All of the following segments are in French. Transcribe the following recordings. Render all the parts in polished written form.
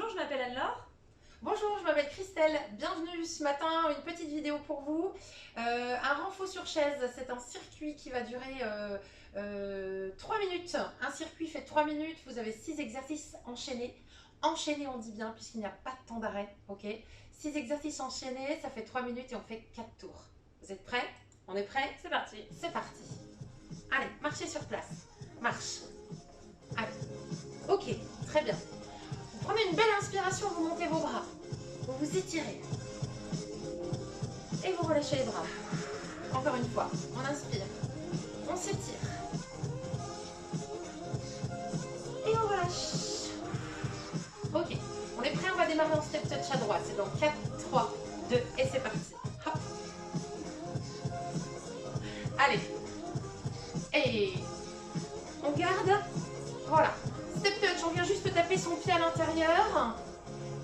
Bonjour, je m'appelle Anne-Laure. Bonjour, je m'appelle Christelle. Bienvenue ce matin, une petite vidéo pour vous. Un renfort sur chaise, c'est un circuit qui va durer 3 minutes. Un circuit fait 3 minutes, vous avez 6 exercices enchaînés. Enchaînés, on dit bien, puisqu'il n'y a pas de temps d'arrêt. Ok, 6 exercices enchaînés, ça fait 3 minutes et on fait 4 tours. Vous êtes prêts? On est prêts? C'est parti. C'est parti. Allez, marchez sur place. Marche. Allez. Ok, très bien. Vous prenez une belle inspiration, vous montez vos bras. Vous vous étirez. Et vous relâchez les bras. Encore une fois, on inspire. On s'étire. Et on relâche. Ok, on est prêt, on va démarrer en step touch à droite. C'est dans 4, 3, 2 et c'est parti. Hop. Allez. Et on garde. Voilà. Step touch, on vient juste taper son pied à l'intérieur.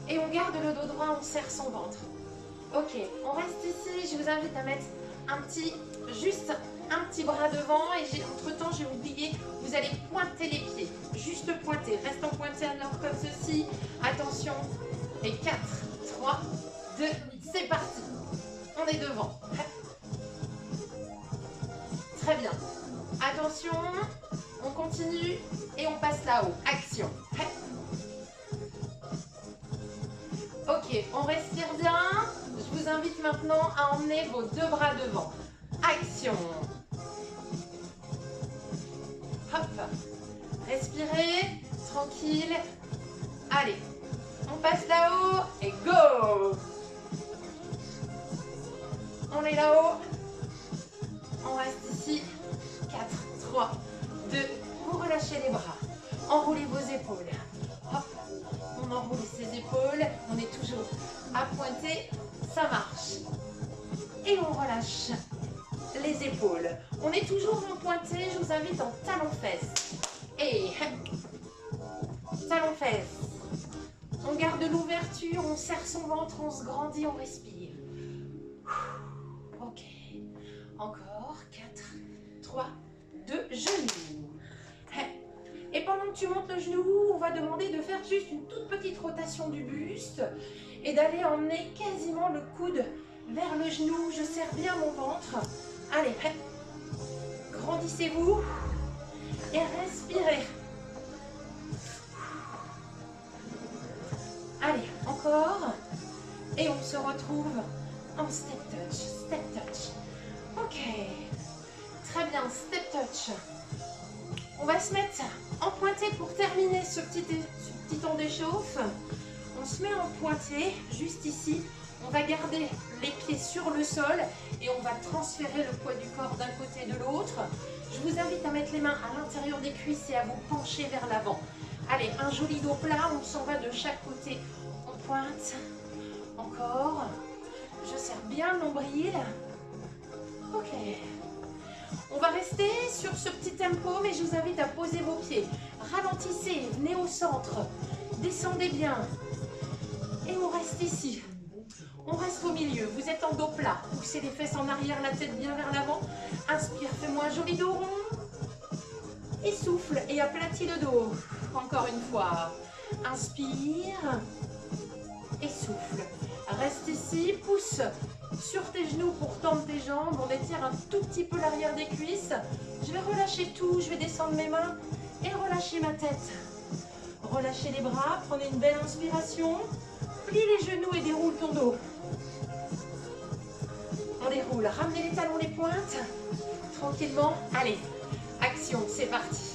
Et on garde le dos droit, on serre son ventre. Ok, on reste ici. Je vous invite à mettre juste un petit bras devant. Et entre-temps, j'ai oublié, vous allez pointer les pieds. Juste pointer. Restons pointés à l'ordre comme ceci. Attention. Et 4, 3, 2, c'est parti. On est devant. Très bien. Attention. On continue et on passe là-haut. Action. Ok, on respire bien. Je vous invite maintenant à emmener vos deux bras devant. Action. Hop. Respirez. Tranquille. Allez. On passe là-haut et go. On est là-haut. On reste ici. 4, 3, 2. Vous relâchez les bras. Enroulez vos épaules. Hop. On enroule ses épaules. On est toujours à pointer. Ça marche. Et on relâche les épaules. On est toujours en pointé. Je vous invite en talons-fesses. Et talons-fesses. On garde l'ouverture. On serre son ventre. On se grandit. On respire. Ok. Encore. 4, 3, 2. Genoux. Et pendant que tu montes le genou, on va demander de faire juste une toute petite rotation du buste et d'aller emmener quasiment le coude vers le genou. Je serre bien mon ventre. Allez, grandissez-vous et respirez. Allez, encore. Et on se retrouve en step touch. Step touch. Ok. Très bien, step touch. On va se mettre en pointé pour terminer ce petit temps d'échauffe. On se met en pointé, juste ici. On va garder les pieds sur le sol et on va transférer le poids du corps d'un côté et de l'autre. Je vous invite à mettre les mains à l'intérieur des cuisses et à vous pencher vers l'avant. Allez, un joli dos plat, on s'en va de chaque côté. On pointe. Encore. Je serre bien le nombril. Ok. On va rester sur ce petit tempo, mais je vous invite à poser vos pieds. Ralentissez, venez au centre. Descendez bien. Et on reste ici. On reste au milieu. Vous êtes en dos plat. Poussez les fesses en arrière, la tête bien vers l'avant. Inspire, fais-moi un joli dos rond. Et souffle et aplatis le dos. Encore une fois. Inspire. Et souffle. Reste ici, pousse sur tes genoux pour tendre tes jambes. On étire un tout petit peu l'arrière des cuisses. Je vais relâcher tout, je vais descendre mes mains et relâcher ma tête. Relâchez les bras, prenez une belle inspiration. Plie les genoux et déroule ton dos. On déroule, ramenez les talons, les pointes. Tranquillement, allez, action, c'est parti.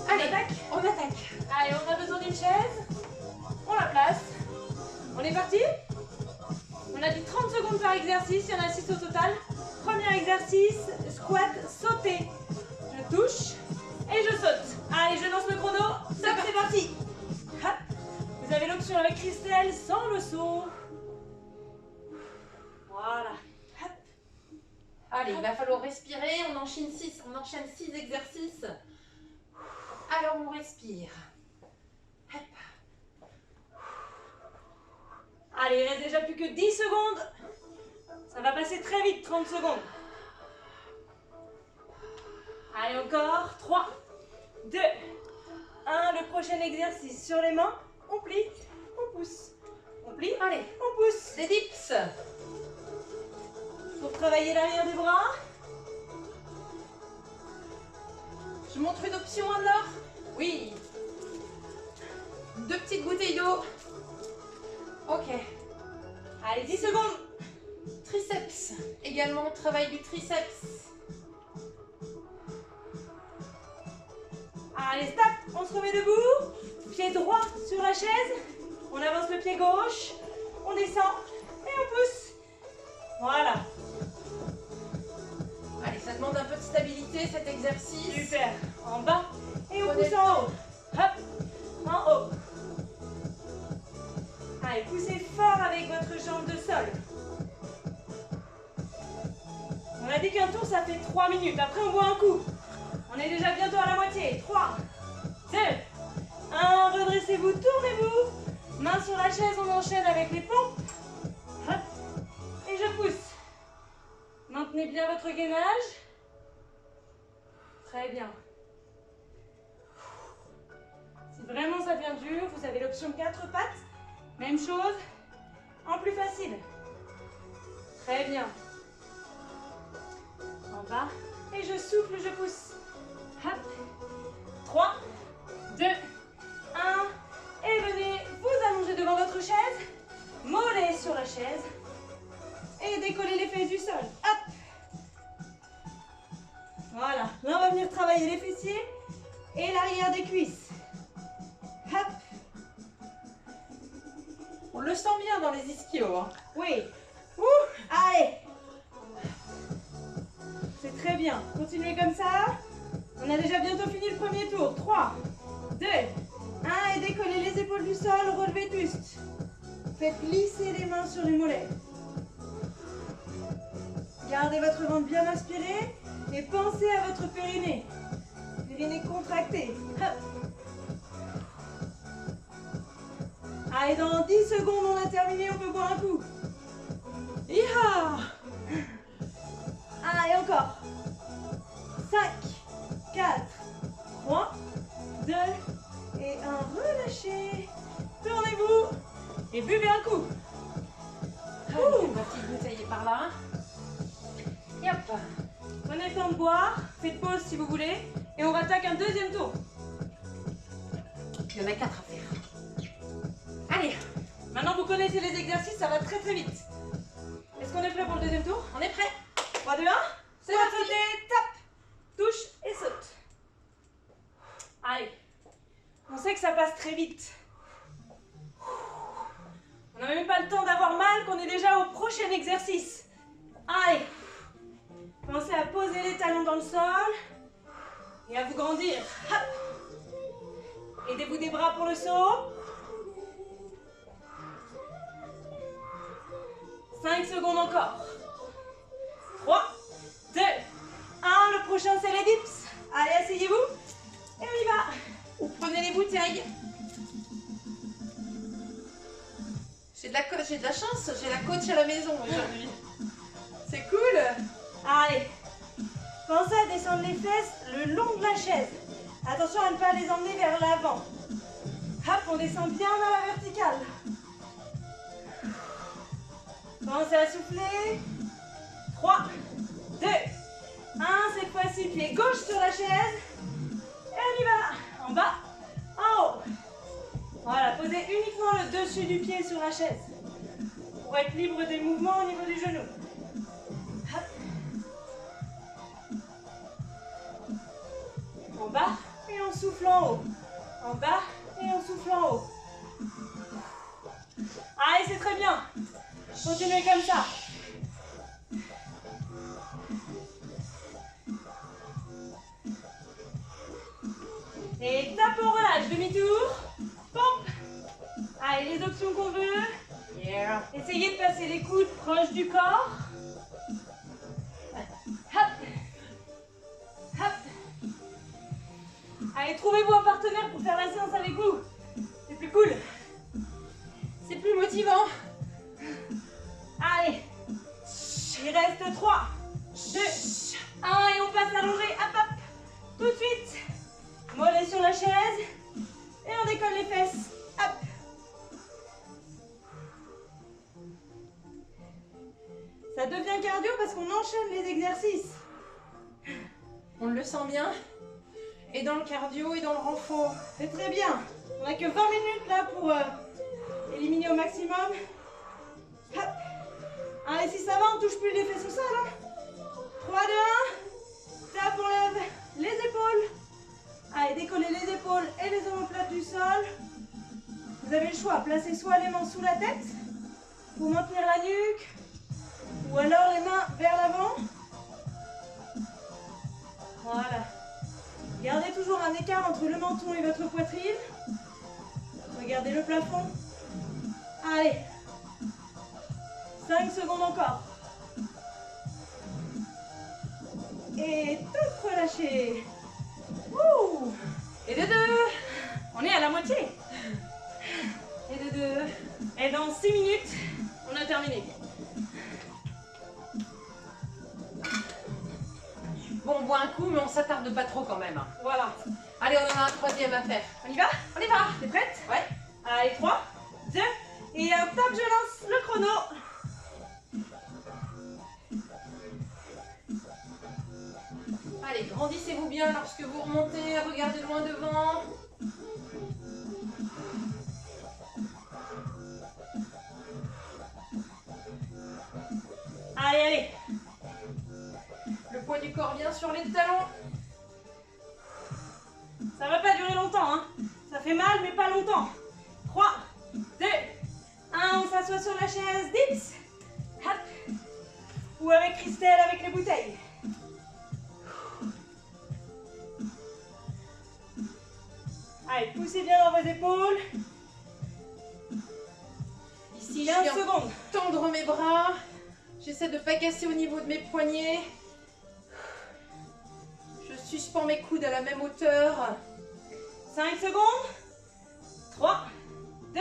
Allez, on attaque. Allez, on a besoin d'une chaise. On la place. On est parti? On a dit 30 secondes par exercice, il y en a 6 au total. Premier exercice, squat, sauter. Je touche et je saute. Allez, je lance le chrono. Top, c'est parti. Hop. Vous avez l'option avec Christelle sans le saut. Voilà. Hop. Allez, il va falloir respirer. On enchaîne 6 exercices. Alors, on respire. Hop. Allez, il reste déjà plus que 10 secondes. Ça va passer très vite, 30 secondes. Allez, encore. 3, 2, 1. Le prochain exercice sur les mains. On plie. on pousse. On plie, Allez, on pousse. des dips. Pour travailler l'arrière des bras. Je montre une option alors. Oui. 2 petites bouteilles d'eau. Ok. Allez, 10 secondes. Triceps. Également, travail du triceps. Allez, stop. On se remet debout. Pied droit sur la chaise. On avance le pied gauche. On descend et on pousse. Voilà. Allez, ça demande un peu de stabilité cet exercice. Super. En bas et on Prenez pousse le en haut. Hop. En haut. Allez, poussez fort avec votre jambe de sol. On a dit qu'un tour, ça fait 3 minutes. Après, on boit un coup. On est déjà bientôt à la moitié. 3, 2, 1. Redressez-vous, tournez-vous. Main sur la chaise, on enchaîne avec les pompes. Hop. Et je pousse. Maintenez bien votre gainage. Très bien. Si vraiment ça devient dur, vous avez l'option 4 pattes. Même chose, en plus facile. Très bien. En bas. Et je souffle, je pousse. Hop. 3, 2, 1. Et venez vous allonger devant votre chaise. Mollets sur la chaise. Et décoller les fesses du sol. Hop. Voilà. Là, on va venir travailler les fessiers et l'arrière des cuisses. Hop. On le sent bien dans les ischios. Hein. Oui. Allez. C'est très bien. Continuez comme ça. On a déjà bientôt fini le premier tour. 3, 2, 1. Et décollez les épaules du sol. Relevez buste. Faites glisser les mains sur les mollets. Gardez votre ventre bien inspiré et pensez à votre périnée. Périnée contracté. Hop. Allez, dans 10 secondes, on a terminé. On peut boire un coup. Iha! Allez, encore. 5, 4, 3, 2 et 1. Relâchez. Tournez-vous et buvez un coup. Allez, ma petite bouteille est par là. Et hop. Prenez le temps de boire. Faites pause si vous voulez. Et on rattaque un deuxième tour. Il y en a 4 à faire. Allez, Maintenant, vous connaissez les exercices. Ça va très très vite. Est-ce qu'on est prêt pour le deuxième tour? on est prêt. 3, 2, 1. C'est Soit parti. sauter, tape, touche et saute. Allez. On sait que ça passe très vite. On n'a même pas le temps d'avoir mal qu'on est déjà au prochain exercice. Allez. Pensez à poser les talons dans le sol et à vous grandir. Hop. Aidez-vous des bras pour le saut. 5 secondes encore. 3, 2, 1. Le prochain, c'est les dips. Allez, asseyez-vous. Et on y va. Ou prenez les bouteilles. J'ai de la chance, j'ai la coach à la maison aujourd'hui. C'est cool. Allez. Pensez à descendre les fesses le long de la chaise. Attention à ne pas les emmener vers l'avant. Hop, on descend bien à la verticale. Pensez à souffler. 3, 2, 1. Cette fois-ci, pied gauche sur la chaise. Et on y va. En bas, en haut. Voilà, posez uniquement le dessus du pied sur la chaise. Pour être libre des mouvements au niveau du genou. Hop. En bas, et on souffle en haut. En bas, et on souffle en haut. Allez, c'est très bien. Continuez comme ça. Et tape, on relâche. Demi-tour. Pompe. Allez, les options qu'on veut. Yeah. Essayez de passer les coudes proches du corps. Hop. Hop. Allez, trouvez-vous un partenaire pour faire la séance avec vous. C'est plus cool. C'est plus motivant. Allez. Il reste 3, 2, 1 et on passe allongé. Hop, hop. Tout de suite. Mollet sur la chaise. Et on décolle les fesses. Hop. Ça devient cardio parce qu'on enchaîne les exercices. On le sent bien. Et dans le cardio et dans le renfort. C'est très bien. On n'a que 20 minutes là pour éliminer au maximum. Hop. Allez, si ça va, on touche plus les fesses au sol. Hein. 3, 2, 1. Tape, on lève les épaules. Allez, décollez les épaules et les omoplates du sol. Vous avez le choix. Placez soit les mains sous la tête pour maintenir la nuque, ou alors les mains vers l'avant. Voilà. Gardez toujours un écart entre le menton et votre poitrine. Regardez le plafond. Allez. 5 secondes encore. Et top, relâchez. Ouh. Et de 2. On est à la moitié. Et de 2. Et dans 6 minutes, on a terminé. Bon, on boit un coup, mais on s'attarde pas trop quand même. Voilà. Allez, on en a un troisième à faire. On y va? On y va. T'es prête? Ouais. Allez, 3, 2, et un top, je lance le chrono. Allez, grandissez-vous bien lorsque vous remontez, regardez loin devant. Allez, allez. Le poids du corps vient sur les talons. Ça va pas durer longtemps, hein. Ça fait mal, mais pas longtemps. 3, 2, 1, on s'assoit sur la chaise, dips. Hop. Ou avec Christelle, avec les bouteilles. Allez, poussez bien dans vos épaules. Ici, 15 je viens secondes. tendre mes bras. J'essaie de ne pas casser au niveau de mes poignets. Je suspends mes coudes à la même hauteur. 5 secondes. 3, 2,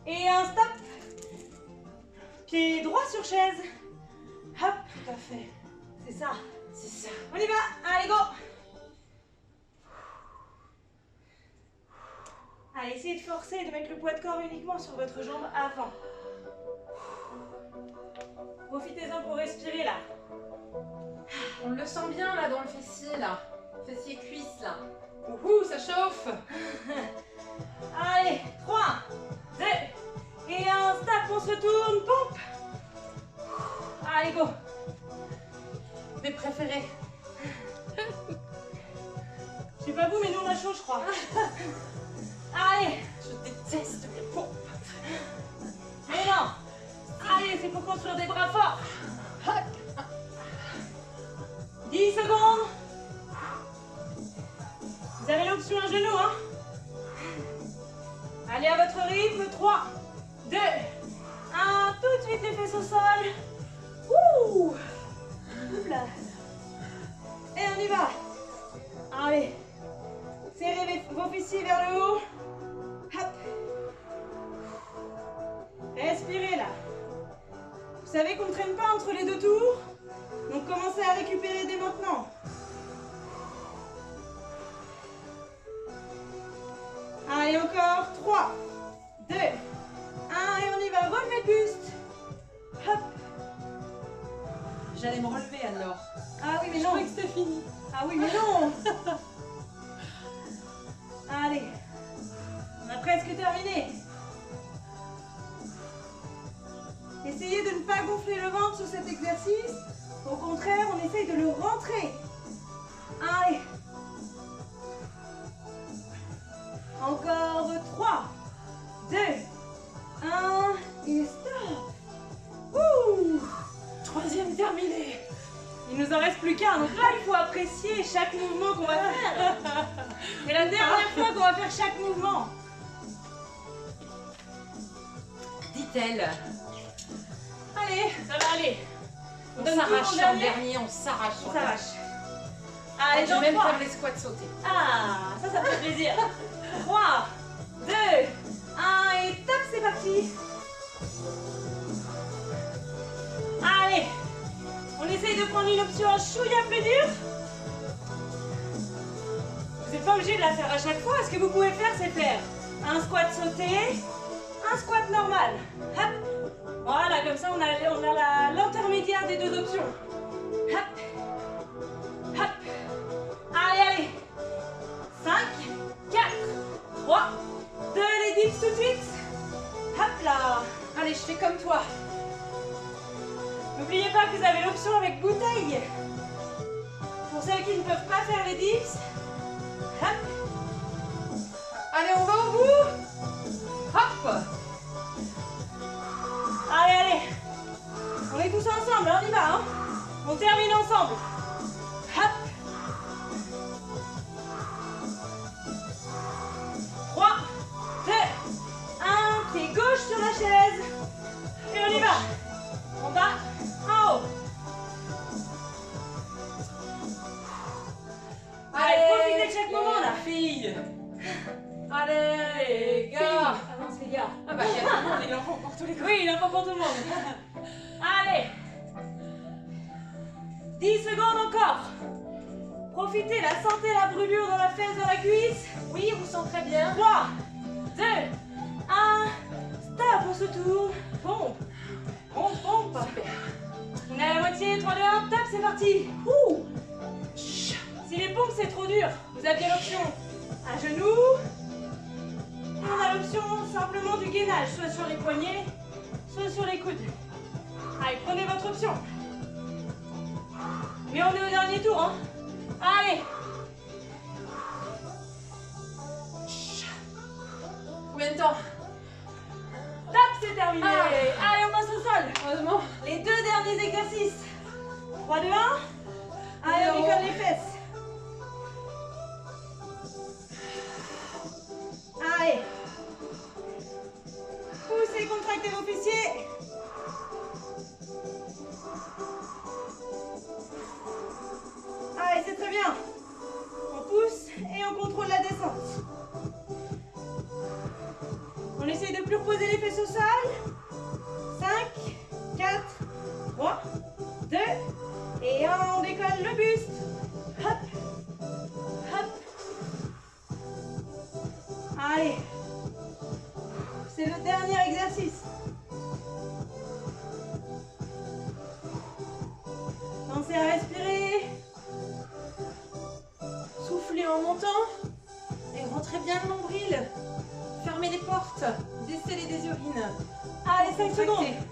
et un stop. Pied droit sur chaise. Hop. Tout à fait. C'est ça. C'est ça. On y va. Allez, go. Allez, essayez de forcer et de mettre le poids de corps uniquement sur votre jambe avant. Profitez-en pour respirer là. On le sent bien là dans le fessier là. Fessier cuisse là. Ouhou, ça chauffe. Allez, 3, 2, et un stop, on se retourne, pompe. Allez, go. Mes préférés. Je sais pas vous, mais nous on a chaud, je crois. Allez. Je déteste les pompes. Mais non. Allez, c'est pour construire des bras forts. 10 secondes. Vous avez l'option un genou, hein. Allez à votre rythme. 3, 2, 1. Tout de suite les fesses au sol. Ouh. Oula. Et on y va. Allez. Serrez vos fessiers vers le haut. Hop. Respirez là. Vous savez qu'on ne traîne pas entre les deux tours. Donc commencez à récupérer dès maintenant. Allez, encore. 3, 2, 1. Et on y va. Relevez le buste. Hop. J'allais me relever alors. Ah oui, mais Je non. croyais que c'était fini. Ah oui, mais non. Allez. On a presque terminé. Essayez de ne pas gonfler le ventre sur cet exercice. Au contraire, on essaye de le rentrer. Allez. Encore 3, 2, 1 et stop. Ouh. Troisième terminé. Il nous en reste plus qu'un. Donc là, il faut apprécier chaque mouvement qu'on va faire. C'est la dernière fois qu'on va faire chaque mouvement. Dit-elle. Allez, ça va aller. On donne tout s'arrache en en dernier. dernier, on s'arrache. On s'arrache. Ah, Allez, je dans vais même 3. faire les squats sautés. Ah, ça me fait plaisir. 3, 2, 1 et top, c'est parti. Allez, on essaye de prendre une option un chouïa plus dure. Vous n'êtes pas obligé de la faire à chaque fois. Ce que vous pouvez faire, c'est faire un squat sauté, un squat normal. Hop. Voilà, comme ça on a l'intermédiaire des deux options. Hop. Hop. Allez, allez. 5, 4, 3, 2, les dips tout de suite. Hop là. Allez, je fais comme toi. N'oubliez pas que vous avez l'option avec bouteille. Pour celles qui ne peuvent pas faire les dips. Hop. Allez, on va au bout. Hop. Allez, allez. On est tous ensemble, on y va. Hein. On termine ensemble. Hop. 3, 2, 1. Pied gauche sur la chaise. Et on y va. En bas, en haut. Allez, profitez de chaque moment là. Filles. Allez, les gars. Avance les gars. Ah bah, il y a tout le monde, il en faut pour tous les coups. Oui, il en faut pour tout le monde. Allez. 10 secondes encore. Profitez, la santé, la brûlure dans la fesse, dans la cuisse. Oui, on sent très bien. 3, 2, 1. Stop, on se tourne. Pompe. Pompe, pompe. Super. On est à la moitié. 3, 2, 1. Top, c'est parti. Ouh. Si les pompes c'est trop dur, vous aviez l'option à genoux. Et on a l'option simplement du gainage, soit sur les poignets, soit sur les coudes. Allez, prenez votre option. Mais on est au dernier tour, hein. Allez. Combien de temps? Top, c'est terminé. Ah. Allez, on passe au sol. Heureusement. Les deux derniers exercices. 3, 2, 1. Allez, on décolle les fesses. Allez. Poussez, contractez vos fessiers. Allez, c'est très bien. On pousse et on contrôle la descente. On essaye de plus reposer les fesses au sol. 5, 4, 3, 2, et 1. On décolle le buste. Hop. Hop. Allez. C'est le dernier exercice. Pensez à respirer. Soufflez en montant. Et rentrez bien le nombril. Fermez les portes. Descellez des urines. Allez, 5 secondes. Contractez.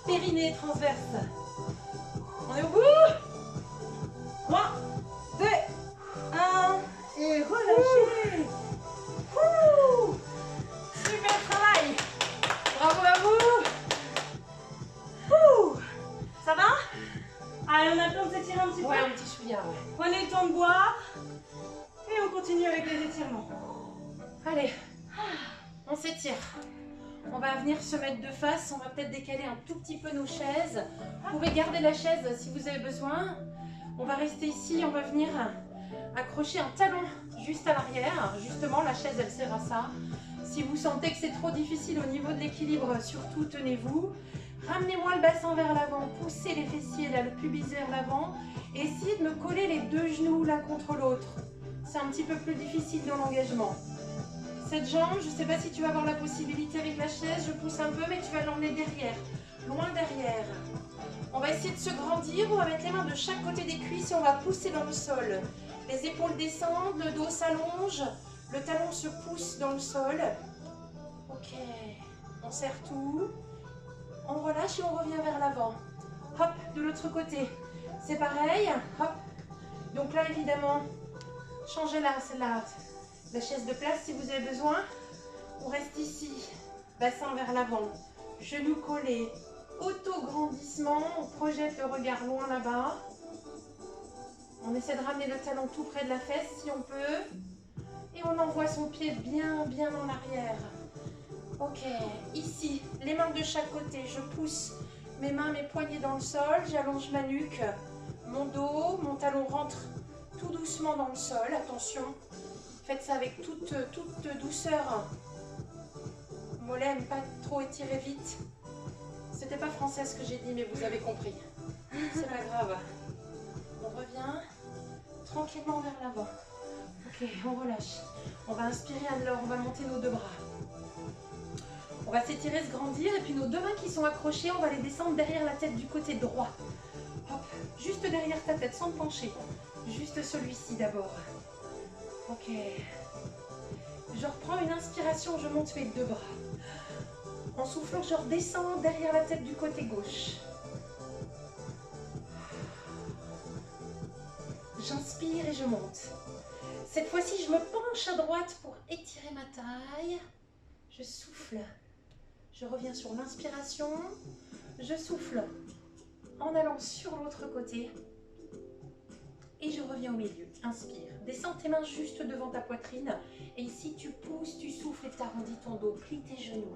Périnée transverse. On est au bout. 3, 2, 1. Et relâchez. Ouh. Super travail. Bravo à vous. Ouh. Ça va? Allez, on a le temps de s'étirer un petit Ouais, un peu. petit chouïa, ouais. Prenez le temps de boire. Et on continue avec les étirements. Allez, on s'étire. On va venir se mettre de face. On va peut-être décaler un tout petit peu nos chaises. Vous pouvez garder la chaise si vous avez besoin. On va rester ici. On va venir accrocher un talon juste à l'arrière. Justement, la chaise, elle sert à ça. Si vous sentez que c'est trop difficile au niveau de l'équilibre, surtout tenez-vous. Ramenez-moi le bassin vers l'avant. Poussez les fessiers, là, le pubis vers l'avant. Essayez de me coller les deux genoux l'un contre l'autre. C'est un petit peu plus difficile dans l'engagement. Cette jambe, je ne sais pas si tu vas avoir la possibilité avec la chaise, je pousse un peu, mais tu vas l'emmener derrière, loin derrière. On va essayer de se grandir, on va mettre les mains de chaque côté des cuisses et on va pousser dans le sol. Les épaules descendent, le dos s'allonge, le talon se pousse dans le sol. Ok, on serre tout, on relâche et on revient vers l'avant. Hop, de l'autre côté, c'est pareil, hop. Donc là, évidemment, changez la chaise de place si vous avez besoin. On reste ici, bassin vers l'avant, genoux collés, auto-grandissement, on projette le regard loin là-bas. On essaie de ramener le talon tout près de la fesse si on peut. Et on envoie son pied bien en arrière. Ok, ici, les mains de chaque côté, je pousse mes mains, mes poignets dans le sol, j'allonge ma nuque, mon dos, mon talon rentre tout doucement dans le sol, attention. Faites ça avec toute douceur. Mollet, aime pas trop étirer vite. C'était pas français ce que j'ai dit, mais vous avez compris. C'est pas grave. On revient tranquillement vers l'avant. Ok, on relâche. On va inspirer alors, on va monter nos deux bras. On va s'étirer, se grandir et puis nos deux mains qui sont accrochées, on va les descendre derrière la tête du côté droit. Hop, juste derrière ta tête sans te pencher. Juste celui-ci d'abord. Ok. Je reprends une inspiration, je monte mes deux bras. En soufflant, je redescends derrière la tête du côté gauche. J'inspire et je monte. Cette fois-ci, je me penche à droite pour étirer ma taille. Je souffle. Je reviens sur l'inspiration. Je souffle en allant sur l'autre côté. Et je reviens au milieu. Inspire. Descends tes mains juste devant ta poitrine. Et ici, tu pousses, tu souffles et tu arrondis ton dos. Plie tes genoux.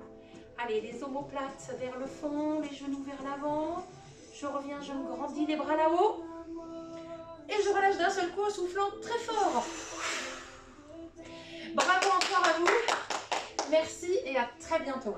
Allez, les omoplates vers le fond, les genoux vers l'avant. Je reviens, je me grandis, les bras là-haut. Et je relâche d'un seul coup en soufflant très fort. Bravo encore à vous. Merci et à très bientôt.